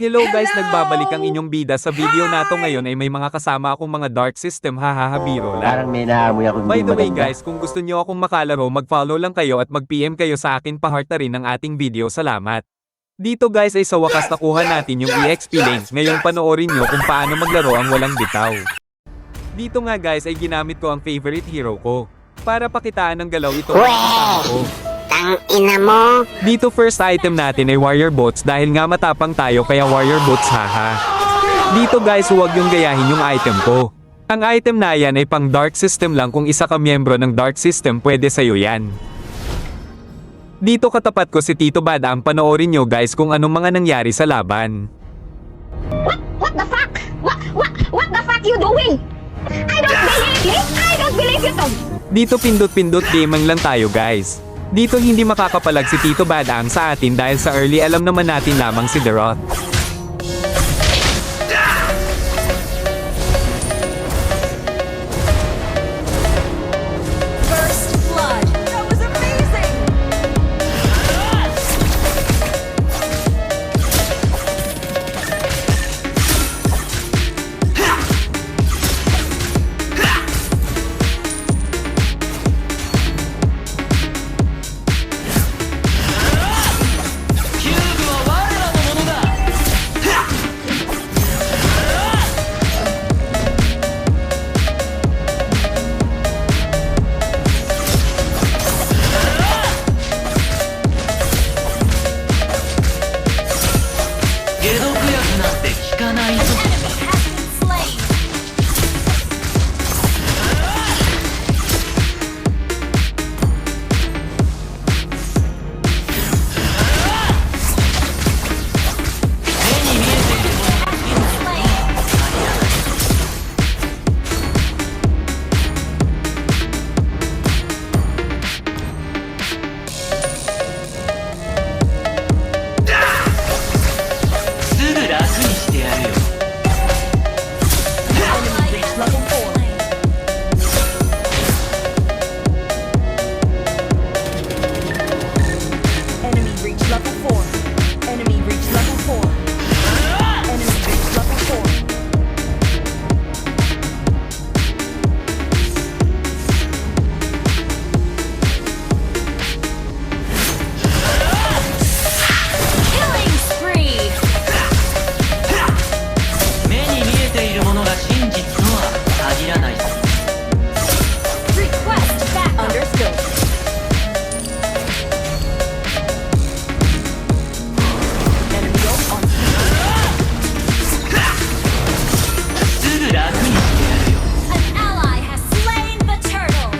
Hello guys, nagbabalik ang inyong bida. Sa video nato ngayon ay may mga kasama akong mga dark system, hahaha, biro lang. Parang may naamoy ako By hindi the way maganda. guys, kung gusto nyo akong makalaro, mag-follow lang kayo at mag-PM kayo sa akin, pa-heart na rin ang ating video. Salamat. Dito guys ay sa wakas nakuha natin yung EXP link. Ngayon panoorin nyo kung paano maglaro ang walang bitaw. Dito nga guys ay ginamit ko ang favorite hero ko. Para pakitaan ng galaw ito ang kasama ko. Tang ina mo. Dito first item natin ay warrior bots dahil nga matapang tayo kaya warrior bots, haha. Dito guys huwag yung gayahin yung item ko. Ang item na yan ay pang dark system lang, kung isa ka miyembro ng dark system pwede sa'yo yan. Dito katapat ko si Tito Badang, panoorin nyo guys kung anong mga nangyari sa laban. What the fuck? What the fuck you doing? I don't believe it. I don't believe you, Tom. Dito pindot-pindot gaming lang tayo guys. Dito hindi makakapalag si Tito Badang sa atin dahil sa early alam naman natin lamang si Derot. First blood. That was amazing. An enemy has been slain. Level 4. Enemy reach level 4. Enemy reach level 4. Enemy reach level 4. Killing spree. 目に見えているものが真実とは限らない。 Request back. Understood. Enemy on. すぐ楽にしてやるよ。 An ally has slain the turtle.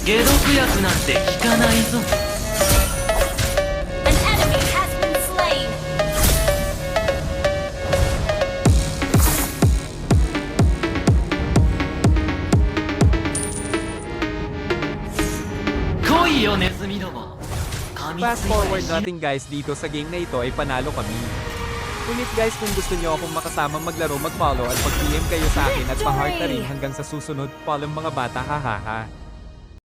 解毒薬なんて効かないぞ。 An enemy has been slain. 来いよネズミども。噛みつ Fast いた forward りし natin guys, dito sa game na ito ay panalo kami. Ngunit guys, kung gusto nyo akong makasama maglaro, mag-follow at mag-PM kayo sa akin at pa-heart na rin hanggang sa susunod. Follow mga bata, hahaha.